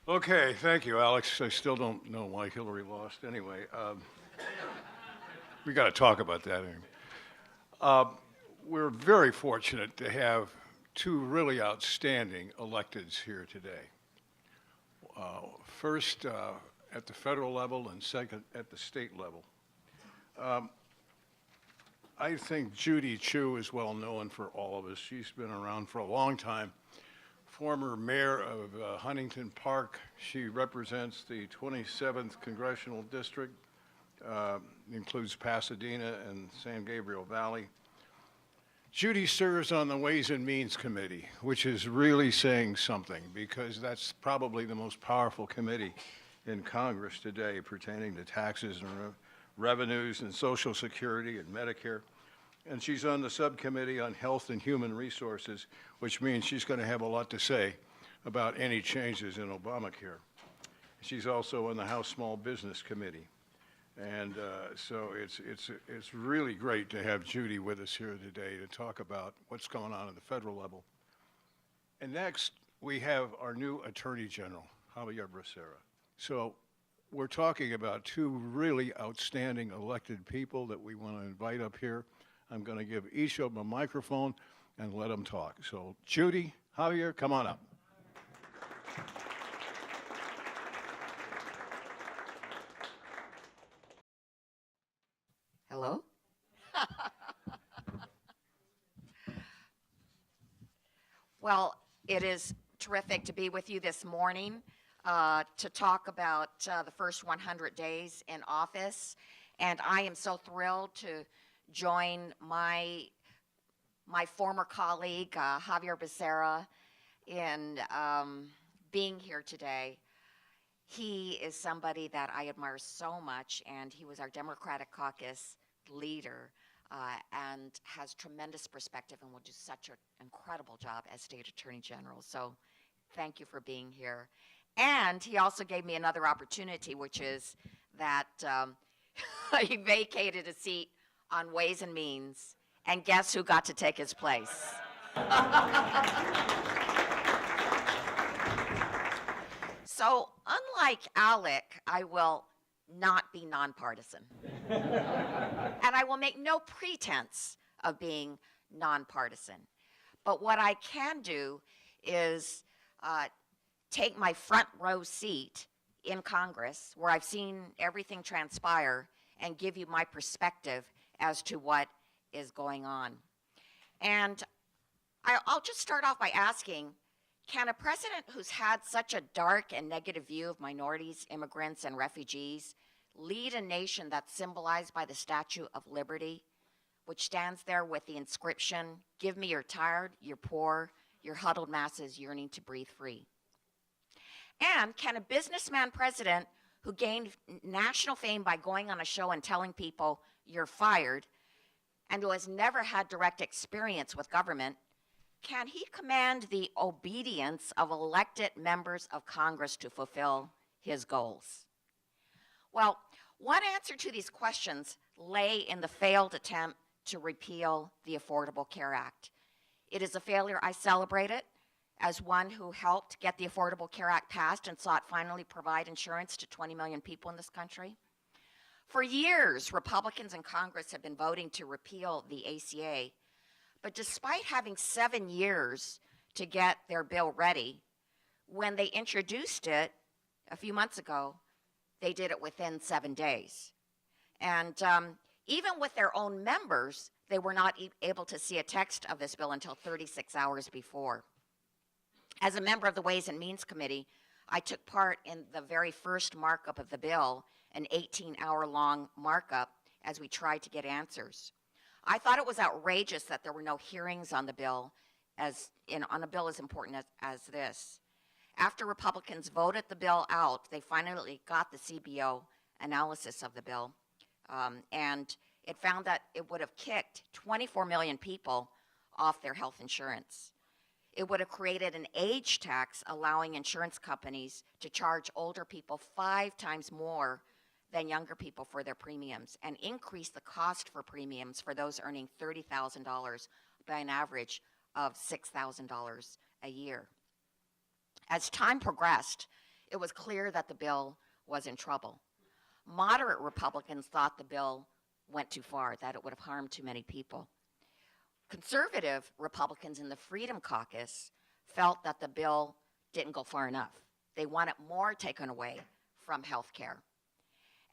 Okay, thank you, Alex. I still don't know why Hillary lost. Anyway, we got to talk about that. Anyway. We're very fortunate to have two really outstanding electeds here today. First at the federal level and second at the state level. I think Judy Chu is well known for all of us. She's been around for a long time. Former mayor of Huntington Park. She represents the 27th Congressional District, includes Pasadena and San Gabriel Valley. Judy serves on the Ways and Means Committee, which is really saying something because that's probably the most powerful committee in Congress today pertaining to taxes and revenues and Social Security and Medicare. And she's on the subcommittee on Health and Human Resources, which means she's going to have a lot to say about any changes in Obamacare. She's also on the House Small Business Committee. And so it's really great to have Judy with us here today to talk about what's going on at the federal level. And next, we have our new Attorney General, Javier Becerra. So we're talking about two really outstanding elected people that we want to invite up here. I'm going to give each of them a microphone and let them talk. So Judy, Javier, come on up. Hello? Well, it is terrific to be with you this morning to talk about the first 100 days in office. And I am so thrilled to join my former colleague, Javier Becerra, in being here today. He is somebody that I admire so much, and he was our Democratic caucus leader and has tremendous perspective and will do such an incredible job as State Attorney General. So thank you for being here. And he also gave me another opportunity, which is that he vacated a seat on Ways and Means, and guess who got to take his place? So, unlike Alec, I will not be nonpartisan. And I will make no pretense of being nonpartisan. But what I can do is take my front row seat in Congress, where I've seen everything transpire, and give you my perspective as to what is going on. And I'll just start off by asking, can a president who's had such a dark and negative view of minorities, immigrants, and refugees lead a nation that's symbolized by the Statue of Liberty, which stands there with the inscription, "Give me your tired, your poor, your huddled masses yearning to breathe free"? And can a businessman president who gained national fame by going on a show and telling people you're fired, and who has never had direct experience with government, can he command the obedience of elected members of Congress to fulfill his goals? Well, one answer to these questions lay in the failed attempt to repeal the Affordable Care Act. It is a failure I celebrate it as one who helped get the Affordable Care Act passed and saw it finally provide insurance to 20 million people in this country. For years, Republicans in Congress have been voting to repeal the ACA, but despite having 7 years to get their bill ready, when they introduced it a few months ago, they did it within 7 days. And even with their own members, they were not able to see a text of this bill until 36 hours before. As a member of the Ways and Means Committee, I took part in the very first markup of the bill, an 18-hour-long markup, as we tried to get answers. I thought it was outrageous that there were no hearings on the bill, on a bill as important as this. After Republicans voted the bill out, they finally got the CBO analysis of the bill, and it found that it would have kicked 24 million people off their health insurance. It would have created an age tax allowing insurance companies to charge older people 5 times more than younger people for their premiums, and increase the cost for premiums for those earning $30,000 by an average of $6,000 a year. As time progressed, it was clear that the bill was in trouble. Moderate Republicans thought the bill went too far, that it would have harmed too many people. Conservative Republicans in the Freedom Caucus felt that the bill didn't go far enough. They wanted more taken away from health care.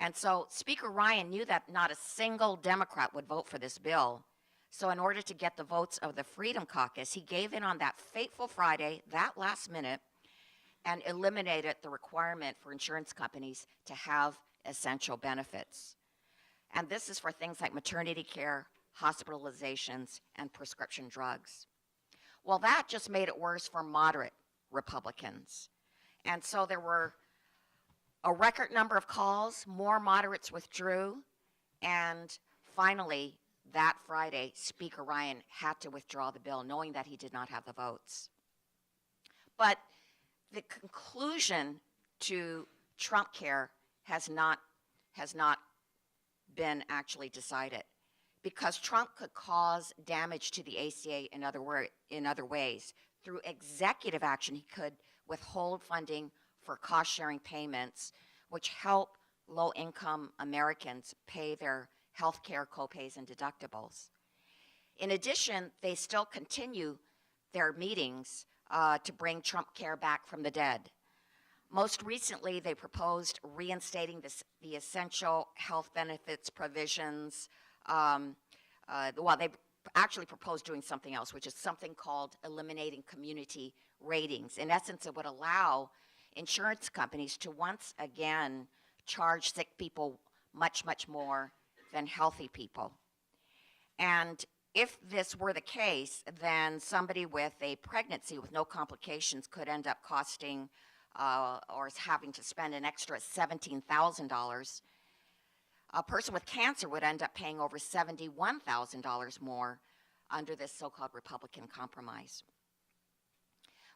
And so Speaker Ryan knew that not a single Democrat would vote for this bill. So in order to get the votes of the Freedom Caucus, he gave in on that fateful Friday, that last minute, and eliminated the requirement for insurance companies to have essential benefits. And this is for things like maternity care, hospitalizations, and prescription drugs. Well, that just made it worse for moderate Republicans. And so there were a record number of calls, more moderates withdrew, and finally, that Friday, Speaker Ryan had to withdraw the bill, knowing that he did not have the votes. But the conclusion to Trump care has not been actually decided, because Trump could cause damage to the ACA in other ways. Through executive action, he could withhold funding for cost-sharing payments, which help low-income Americans pay their health care copays and deductibles. In addition, they still continue their meetings to bring Trump care back from the dead. Most recently, they proposed reinstating the essential health benefits provisions. Well, they actually proposed doing something else, which is something called eliminating community ratings. In essence, it would allow insurance companies to once again charge sick people much, much more than healthy people. And if this were the case, then somebody with a pregnancy with no complications could end up costing or having to spend an extra $17,000. A person with cancer would end up paying over $71,000 more under this so-called Republican compromise.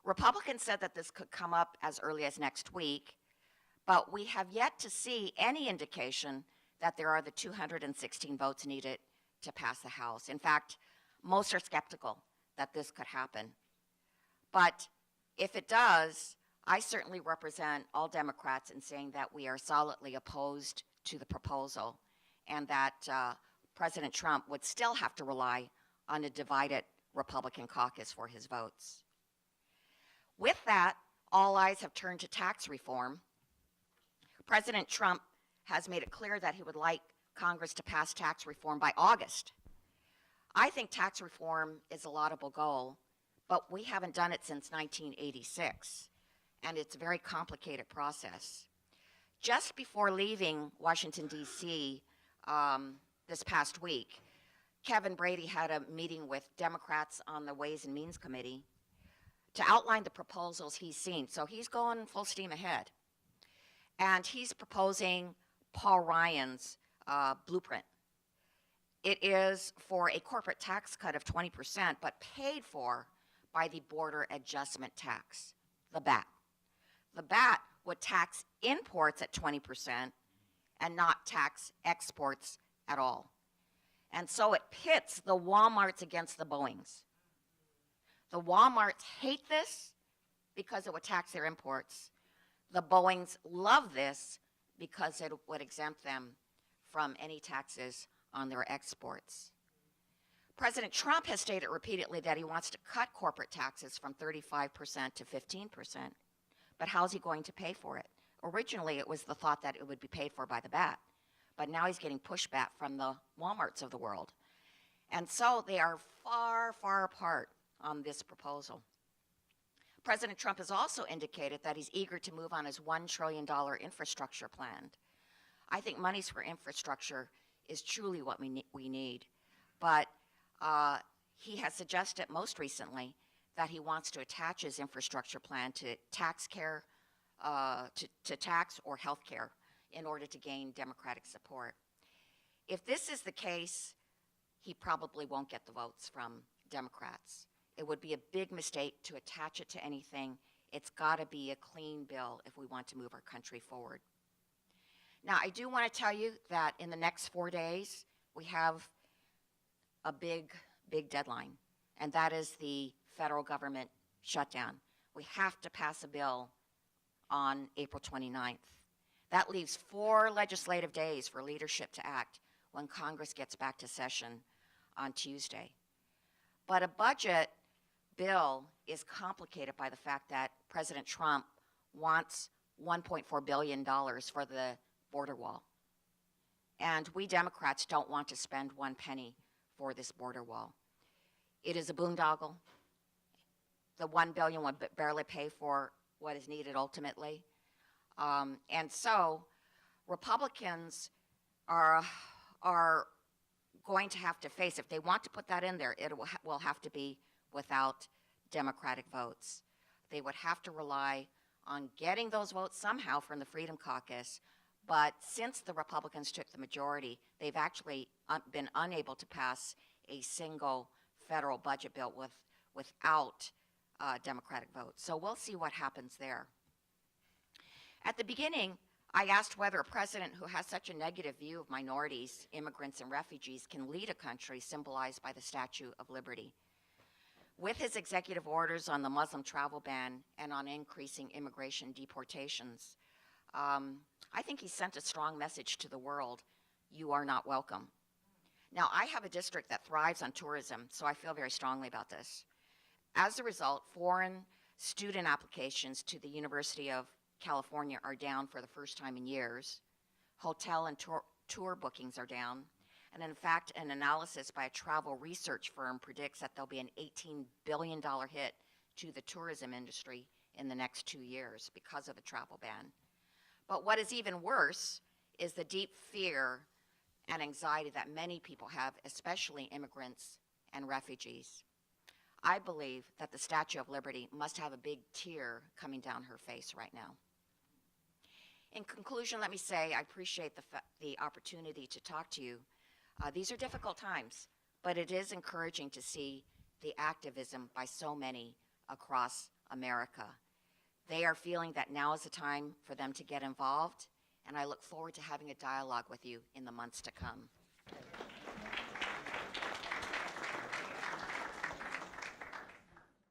Republicans said that this could come up as early as next week, but we have yet to see any indication that there are the 216 votes needed to pass the House. In fact, most are skeptical that this could happen. But if it does, I certainly represent all Democrats in saying that we are solidly opposed to the proposal, and that President Trump would still have to rely on a divided Republican caucus for his votes. With that, all eyes have turned to tax reform. President Trump has made it clear that he would like Congress to pass tax reform by August. I think tax reform is a laudable goal, but we haven't done it since 1986, and it's a very complicated process. Just before leaving Washington, D.C. This past week, Kevin Brady had a meeting with Democrats on the Ways and Means Committee to outline the proposals he's seen. So he's going full steam ahead. And he's proposing Paul Ryan's blueprint. It is for a corporate tax cut of 20%, but paid for by the Border Adjustment Tax, the BAT. The BAT would tax imports at 20% and not tax exports at all. And so it pits the Walmarts against the Boeings. The Walmarts hate this because it would tax their imports. The Boeings love this because it would exempt them from any taxes on their exports. President Trump has stated repeatedly that he wants to cut corporate taxes from 35% to 15%. But how's he going to pay for it? Originally, it was the thought that it would be paid for by the BAT. But now he's getting pushback from the Walmarts of the world. And so they are far, far apart on this proposal. President Trump has also indicated that he's eager to move on his $1 trillion infrastructure plan. I think monies for infrastructure is truly what we need. But he has suggested most recently that he wants to attach his infrastructure plan to tax care, to tax or health care in order to gain Democratic support. If this is the case, he probably won't get the votes from Democrats. It would be a big mistake to attach it to anything. It's got to be a clean bill if we want to move our country forward. Now, I do want to tell you that in the next 4 days, we have a big, big deadline, and that is the federal government shutdown. We have to pass a bill on April 29th. That leaves 4 legislative days for leadership to act when Congress gets back to session on Tuesday. But a budget bill is complicated by the fact that President Trump wants $1.4 billion for the border wall. And we Democrats don't want to spend one penny for this border wall. It is a boondoggle. The $1 billion would barely pay for what is needed ultimately. And so Republicans are going to have to face, if they want to put that in there, it will have to be without Democratic votes. They would have to rely on getting those votes somehow from the Freedom Caucus, but since the Republicans took the majority, they've actually been unable to pass a single federal budget bill without Democratic votes. So we'll see what happens there. At the beginning, I asked whether a president who has such a negative view of minorities, immigrants, and refugees can lead a country symbolized by the Statue of Liberty. With his executive orders on the Muslim travel ban and on increasing immigration deportations, I think he sent a strong message to the world: you are not welcome. Now, I have a district that thrives on tourism, so I feel very strongly about this. As a result, foreign student applications to the University of California are down for the first time in years. Hotel and tour bookings are down. And in fact, an analysis by a travel research firm predicts that there'll be an $18 billion hit to the tourism industry in the next 2 years because of the travel ban. But what is even worse is the deep fear and anxiety that many people have, especially immigrants and refugees. I believe that the Statue of Liberty must have a big tear coming down her face right now. In conclusion, let me say I appreciate the opportunity to talk to you. These are difficult times, but it is encouraging to see the activism by so many across America. They are feeling that now is the time for them to get involved, and I look forward to having a dialogue with you in the months to come.